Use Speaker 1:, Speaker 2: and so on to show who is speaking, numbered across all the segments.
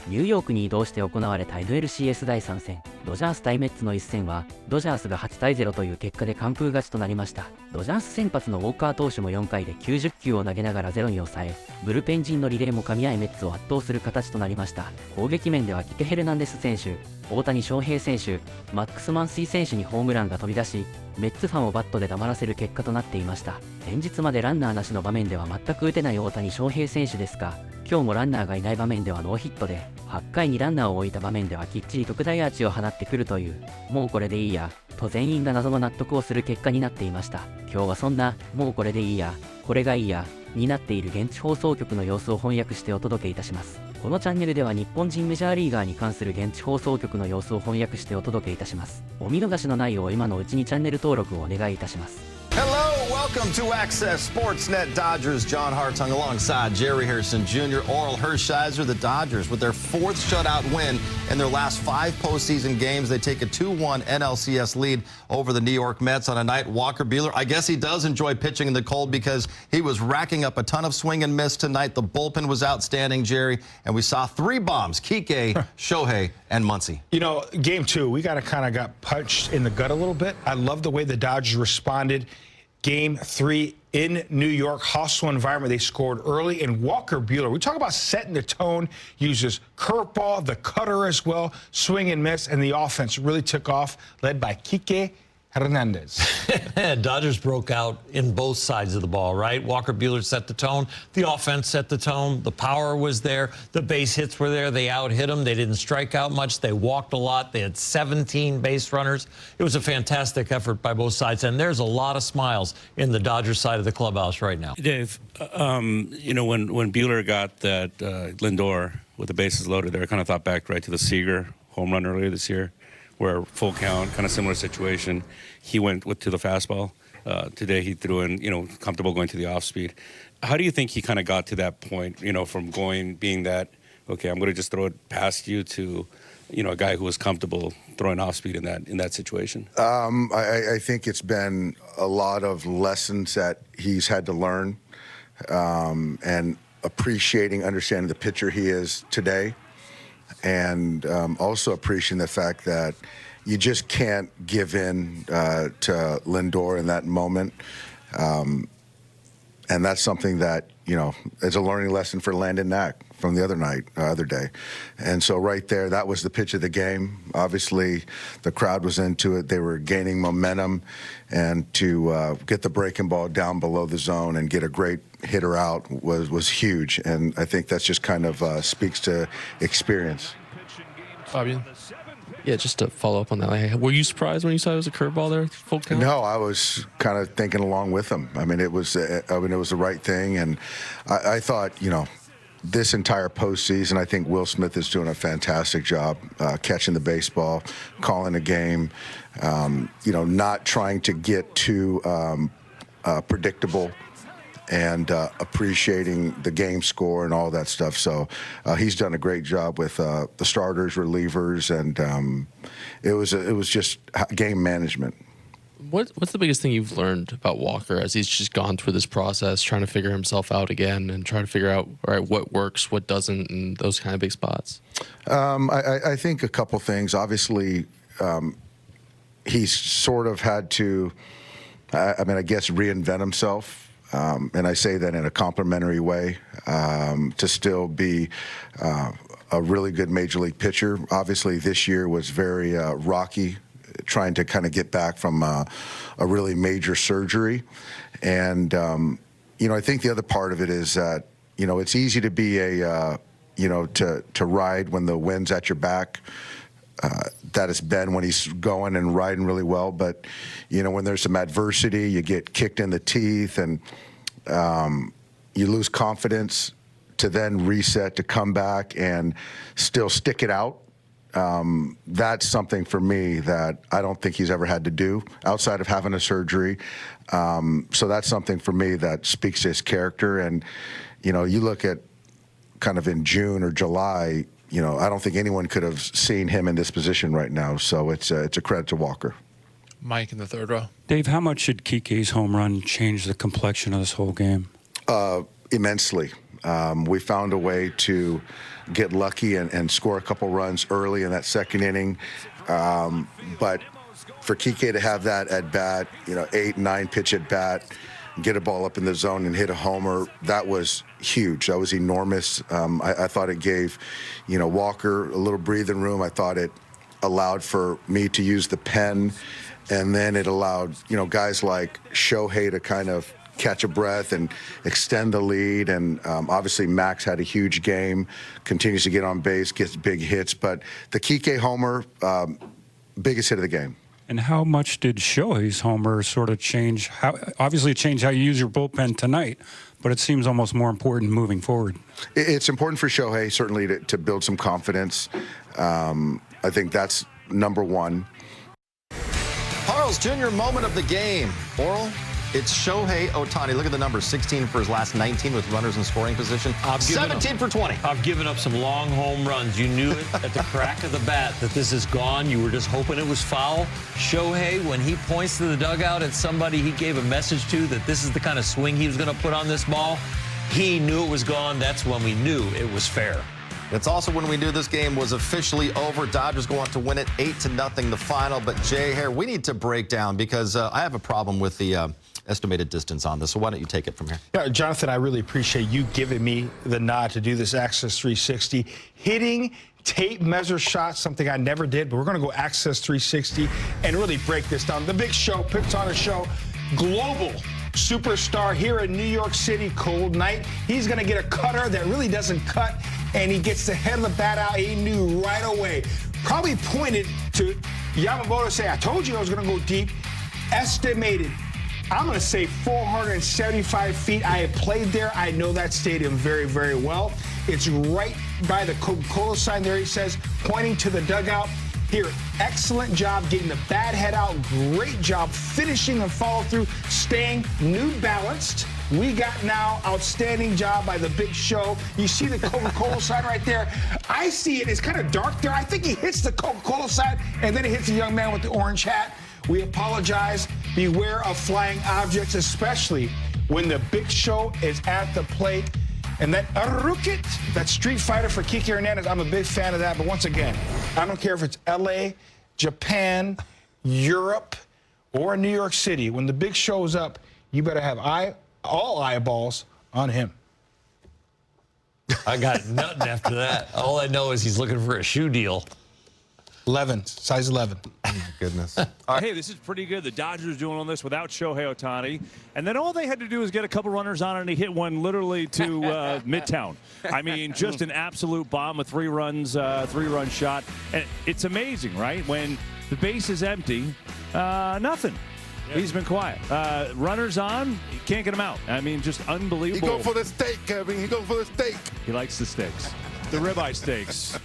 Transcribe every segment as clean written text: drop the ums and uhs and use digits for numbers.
Speaker 1: ニューヨークに移動して行われた NLCS 第3戦、ドジャース対メッツの一戦は、ドジャースが8対0という結果で完封勝ちとなりました。ドジャース先発のウォーカー投手も4回で90球を投げながら0に抑え、ブルペン陣のリレーも噛み合いメッツを圧倒する形となりました。攻撃面ではキケ・ヘルナンデス選手、大谷翔平選手、マックス・マンシー選手にホームランが飛び出し、メッツファンをバットで黙らせる結果となっていました。前日までランナーなしの場面では全く打てない大谷翔平選手ですが、今日もランナーがいない場面ではノーヒットで、8回にランナーを置いた場面ではきっちり特大アーチを放ってくるという、もうこれでいいや、と全員が謎の納得をする結果になっていました。今日はそんな、もうこれでいいや、これがいいや、になっている現地放送局の様子を翻訳してお届けいたします。このチャンネルでは日本人メジャーリーガーに関する現地放送局の様子を翻訳してお届けいたします。お見逃しのないよう今のうちにチャンネル登録をお願いいたします。
Speaker 2: Hello, welcome to Access Sportsnet Dodgers. John Hartung alongside Jerry Harrison Jr., Oral Hershiser. The Dodgers, with their fourth shutout win in their last 5 postseason games, they take a 2-1 NLCS lead over the New York Mets on a night. Walker Buehler, I guess he does enjoy pitching in the cold because he was racking up a ton of swing and miss tonight. The bullpen was outstanding, Jerry, and we saw 3 bombs: Kike, Shohei, and Muncy.
Speaker 3: You know, game 2, we kind of got punched in the gut a little bit. I love the way the Dodgers responded. Game 3 in New York, hostile environment. They scored early, and Walker Buehler, we talk about setting the tone, uses curveball, the cutter as well, swing and miss, and the offense really took off, led by Kike Hernandez.
Speaker 4: Dodgers broke out in both sides of the ball, right? Walker Buehler set the tone. The offense set the tone. The power was there. The base hits were there. They out-hit them. They didn't strike out much. They walked a lot. They had 17 base runners. It was a fantastic effort by both sides, and there's a lot of smiles in the Dodgers side of the clubhouse right now.
Speaker 5: Dave, you know, when Buehler got that Lindor with the bases loaded there, I kind of thought back right to the Seager home run earlier this year, where full count, kind of similar situation. He went to the fastball. Today he threw in, you know, comfortable going to the off speed. How do you think he kind of got to that point, you know, from being that, okay, I'm going to just throw it past you, to, you know, a guy who was comfortable throwing off speed in that situation?
Speaker 6: I think it's been a lot of lessons that he's had to learn, and understanding the pitcher he is today. And also appreciating the fact that you just can't give in to Lindor in that moment. And that's something that, you know, is a learning lesson for Landon Knack from the other day. And so right there, that was the pitch of the game. Obviously, the crowd was into it. They were gaining momentum. And to get the breaking ball down below the zone and get a great hitter out was huge. And I think that's just kind of speaks to experience.
Speaker 7: Fabian? Yeah, just to follow up on that, like, were you surprised when you saw it was a curveball there, full count?
Speaker 6: No, I was kind of thinking along with him. I mean, it was the right thing, and I thought, you know, this entire postseason, I think Will Smith is doing a fantastic job catching the baseball, calling the game, you know, not trying to get too predictable, and appreciating the game score and all that stuff. So he's done a great job with the starters, relievers, and it was just game management.
Speaker 7: What's the biggest thing you've learned about Walker as he's just gone through this process, trying to figure himself out again and trying to figure out, all right, what works, what doesn't, and those kind of big spots?
Speaker 6: I think a couple things. Obviously, he's sort of had to, I guess, reinvent himself. And I say that in a complimentary way, to still be a really good major league pitcher. Obviously, this year was very rocky, trying to kind of get back from a really major surgery. And, you know, I think the other part of it is that, you know, it's easy to be you know, to ride when the wind's at your back. That has been when he's going and riding really well. But, you know, when there's some adversity, you get kicked in the teeth and you lose confidence, to then reset, to come back and still stick it out. That's something for me that I don't think he's ever had to do outside of having a surgery. So that's something for me that speaks to his character. And, you know, you look at kind of in June or July, you know, I don't think anyone could have seen him in this position right now. So it's a credit to Walker.
Speaker 7: Mike in the third row.
Speaker 8: Dave, how much should Kike's home run change the complexion of this whole game?
Speaker 6: Immensely. We found a way to get lucky and score a couple runs early in that second inning. But for Kike to have that at bat, 8, 9 pitch at bat, get a ball up in the zone and hit a homer, that was huge. That was enormous. I thought it gave, Walker a little breathing room. I thought it allowed for me to use the pen, and then it allowed, guys like Shohei to kind of catch a breath and extend the lead. And obviously Max had a huge game, continues to get on base, gets big hits. But the Kike homer, biggest hit of the game.
Speaker 8: And how much did Shohei's homer sort of change? Obviously, it changed how you use your bullpen tonight, but it seems almost more important moving forward.
Speaker 6: It's important for Shohei, certainly, to build some confidence. I think that's number one.
Speaker 2: Carl's Jr. moment of the game. Oral, it's Shohei Ohtani. Look at the numbers. 16 for his last 19 with runners in scoring position. 17 for 20.
Speaker 4: I've given up some long home runs. You knew it at the crack of the bat that this is gone. You were just hoping it was foul. Shohei, when he points to the dugout at somebody he gave a message to that this is the kind of swing he was going to put on this ball, he knew it was gone. That's when we knew it was fair.
Speaker 2: It's also when we knew this game was officially over. Dodgers go on to win it 8-0 the final. But Jay Hare, we need to break down because I have a problem with the estimated distance on this. So why don't you take it from here?
Speaker 3: Yeah, Jonathan, I really appreciate you giving me the nod to do this Access 360. Hitting tape measure shots, something I never did, but we're going to go Access 360 and really break this down. The big show, picked on a show, global superstar here in New York City, cold night. He's going to get a cutter that really doesn't cut, and he gets the head of the bat out. He knew right away. Probably pointed to Yamamoto, say, I told you I was going to go deep. Estimated, I'm going to say 475 feet. I have played there. I know that stadium very, very well. It's right by the Coca-Cola sign there, he says, pointing to the dugout. Here, excellent job getting the bat head out. Great job finishing and follow through, staying nude balanced. We got now outstanding job by the big show. You see the Coca-Cola sign right there. I see it. It's kind of dark there. I think he hits the Coca-Cola sign, and then he hits the young man with the orange hat. We apologize. Beware of flying objects, especially when the big show is at the plate. And that Arukit, that Street Fighter for Kike Hernandez, I'm a big fan of that. But once again, I don't care if it's LA, Japan, Europe, or New York City. When the big show's up, you better have all eyeballs on him.
Speaker 4: I got nothing after that. All I know is he's looking for a shoe deal.
Speaker 3: 11, size 11.
Speaker 2: Oh, my goodness.
Speaker 9: Hey, this is pretty good. The Dodgers doing all this without Shohei Ohtani. And then all they had to do was get a couple runners on, and he hit one literally to Midtown. I mean, just an absolute bomb, a three-run shot. And it's amazing, right? When the base is empty, nothing. Yeah. He's been quiet. Runners on, you can't get him out. I mean, just unbelievable.
Speaker 10: He go for the steak, Kevin. He go for the steak.
Speaker 9: He likes the steaks. The ribeye steaks.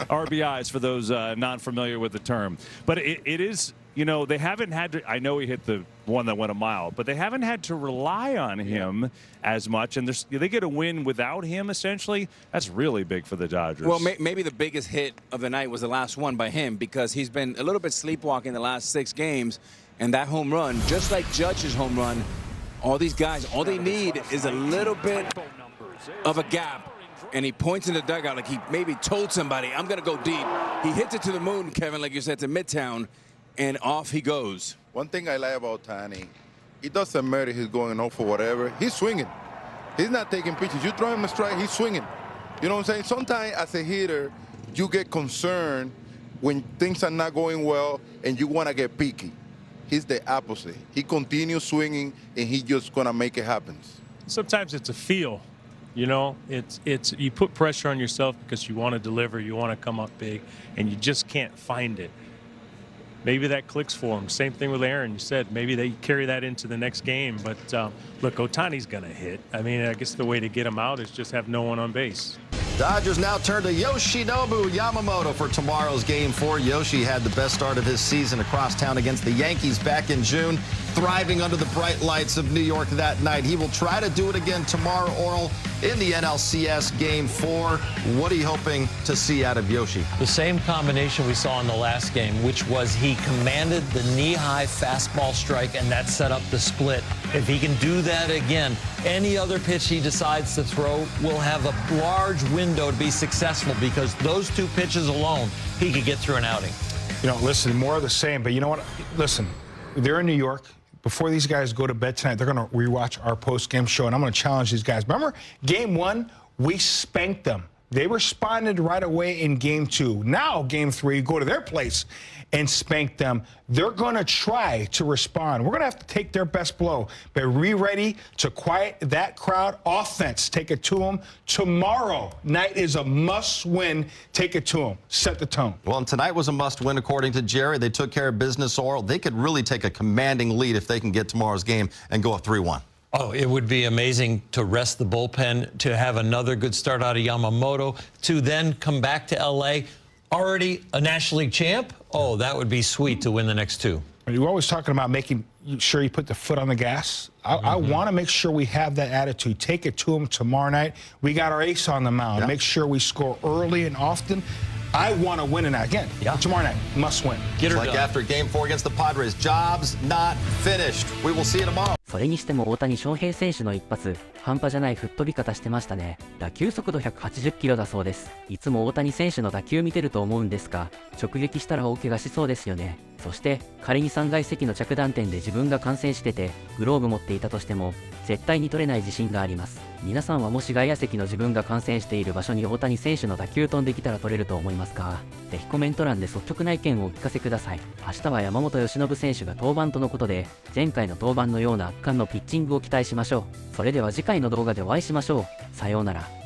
Speaker 9: RBIs for those non-familiar with the term. But it is, they haven't had to, I know he hit the one that went a mile, but they haven't had to rely on him as much. And they get a win without him, essentially. That's really big for the Dodgers.
Speaker 11: Well, maybe the biggest hit of the night was the last one by him, because he's been a little bit sleepwalking the last 6 games. And that home run, just like Judge's home run, all these guys, all they need is a little bit of a gap. And he points in the dugout like he maybe told somebody, I'm going to go deep. He hits it to the moon, Kevin, like you said, to Midtown, and off he goes.
Speaker 10: One thing I like about Ohtani, it doesn't matter if he's going off for whatever. He's swinging. He's not taking pitches. You throw him a strike, he's swinging. You know what I'm saying? Sometimes as a hitter, you get concerned when things are not going well and you want to get picky. He's the opposite. He continues swinging, and he's just going to make it happen.
Speaker 12: Sometimes it's a feel. It's you put pressure on yourself because you want to deliver, you want to come up big, and you just can't find it. Maybe that clicks for him. Same thing with Aaron. You said maybe they carry that into the next game. But, look, Ohtani's going to hit. I mean, I guess the way to get him out is just have no one on base.
Speaker 2: Dodgers now turn to Yoshinobu Yamamoto for tomorrow's Game 4. Yoshi had the best start of his season across town against the Yankees back in June, thriving under the bright lights of New York that night. He will try to do it again tomorrow, Oral. in the NLCS Game 4. What are you hoping to see out of Yoshi?
Speaker 4: The same combination we saw in the last game, which was he commanded the knee-high fastball strike, and that set up the split. If he can do that again, any other pitch he decides to throw will have a large window to be successful, because those two pitches alone, he could get through an outing.
Speaker 3: You know, listen, more of the same. But you know what? Listen, they're in New York. Before these guys go to bed tonight, they're going to rewatch our post-game show, and I'm going to challenge these guys. Remember, Game 1, we spanked them. They responded right away in Game 2. Now, Game 3, go to their place and spank them. They're going to try to respond. We're going to have to take their best blow. But be ready to quiet that crowd. Offense, take it to them. Tomorrow night is a must-win. Take it to them. Set the tone.
Speaker 2: Well, and tonight was a must-win, according to Jerry. They took care of business, Oral. They could really take a commanding lead if they can get tomorrow's game and go up 3-1.
Speaker 4: Oh, it would be amazing to rest the bullpen, to have another good start out of Yamamoto, to then come back to L.A. already a National League champ. Oh, that would be sweet to win the next two.
Speaker 3: You're always talking about making sure you put the foot on the gas. I want to make sure we have that attitude. Take it to them tomorrow night. We got our ace on the mound.
Speaker 2: Yeah.
Speaker 3: Make sure we score early and often. I want to win tonight. Again, tomorrow night, must win.
Speaker 2: Get her done. Like after Game 4 against the Padres, job's not finished. We will see you tomorrow.
Speaker 1: それにしても大谷翔平選手の一発、半端じゃない吹っ飛び方してましたね。打球速度180キロだそうです。いつも大谷選手の打球見てると思うんですが、直撃したら大怪我しそうですよね。そして仮に3階席の着弾点で自分が感染しててグローブ持っていたとしても絶対に取れない自信があります。皆さんはもし外野席の自分が感染している場所に大谷選手の打球飛んできたら取れると思いますか？ぜひコメント欄で率直な意見をお聞かせください。明日は山本由伸選手が登板とのことで、前回の登板のような圧巻のピッチングを期待しましょう。それでは次回の動画でお会いしましょう。さようなら。